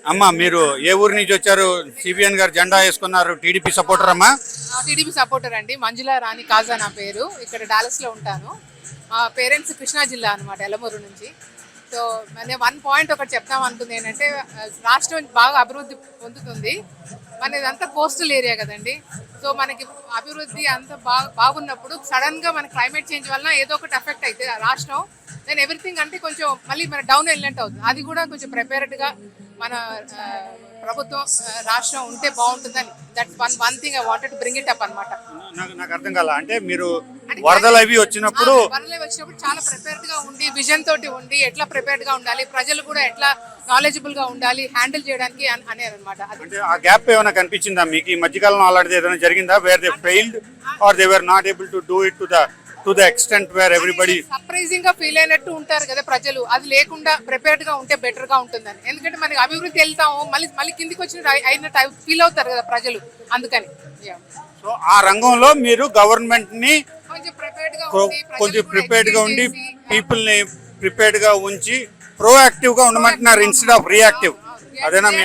అమ్మా మీరు ఏ ఊరి నుంచి వచ్చారు? సిబిఎన్ గారు జెండా వేసుకున్నారు, టీడీపీ సపోర్టర్ అమ్మా? టీడీపీ సపోర్టర్ అండి. మంజుల రాణి కాజా నా పేరు. ఇక్కడ డాలస్లో ఉంటాను. మా పేరెంట్స్ కృష్ణా జిల్లా అనమాట, ఎలమూరు నుంచి. సో నేను వన్ పాయింట్ ఒకటి చెప్తాం అనుకుంది ఏంటంటే, రాష్ట్రం బాగా అభివృద్ధి పొందుతుంది. మనదంతా కోస్టల్ ఏరియా కదండి. సో మనకి అభివృద్ధి అంత బాగున్నప్పుడు సడన్గా మన క్లైమేట్ చేంజ్ వలన ఏదో ఒకటి ఎఫెక్ట్ అయితే రాష్ట్రం దెన్ ఎవ్రీథింగ్ అంటే కొంచెం మళ్ళీ మన డౌన్ వెళ్ళినట్టు అవుతుంది. అది కూడా కొంచెం ప్రిపేర్డ్గా మన ప్రభుత్వం రాష్ట్రం ఉంటే బాగుంటుందని, that one thing I wanted to bring it up అనమాట. నాకు అర్థం కాల. అంటే మీరు వరదలు అవి వచ్చినప్పుడు చాలా ప్రిపేర్డ్ గా ఉండి, విజన్ తోటి ఉండి, ఎట్లా ప్రిపేర్డ్ గా ఉండాలి, ప్రజలు కూడా ఎట్లా నాలెడ్జబుల్ గా ఉండాలి హ్యాండిల్ చేయడానికి అనేది అనమాట. అంటే ఆ గ్యాప్ ఏమైనా కనిపించిందా మీకు ఈ మధ్యకాలంలో? అలాంటిది ఏదైనా జరిగిందా where they failed or they were not able to do it to the extent where everybody surprising గా ఫీల్ అయినట్టు ఉంటారు కదా ప్రజలు. అది లేకుండా ప్రిపేర్డ్ గా ఉంటే బెటర్ గా ఉంటుందని. ఎందుకంటే మనకి అభివృద్ధి వెళ్తాము, మళ్ళీ కిందికి వచ్చిన అయినట్టు ఫీల్ అవుతారు కదా ప్రజలు, అందుకని. సో ఆ రంగంలో మీరు గవర్నమెంట్ ని కొంచెం ప్రిపేర్డ్ గా ఉండి పీపుల్ ని ప్రిపేర్డ్ గా ఉంచి ప్రోయాక్టివ్ గా ఉండమంటున్నారు ఇన్స్టెడ్ ఆఫ్ రియాక్టివ్. అదేనా మీ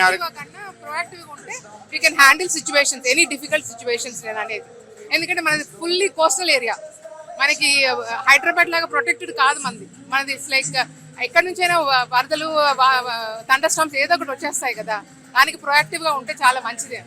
ప్రోయాక్టివ్ గా ఉంటే we can handle situations, any difficult situations అనేది. ఎందుకంటే మనది ఫుల్లీ కోస్టల్ ఏరియా. మనకి హైదరాబాద్ లాగా ప్రొటెక్టెడ్ కాదు మనది లైక్ ఎక్కడి నుంచైనా వరదలు, థండర్ స్టార్మ్స్ ఏదో ఒకటి వచ్చేస్తాయి కదా. దానికి ప్రొయాక్టివ్ గా ఉంటే చాలా మంచిది.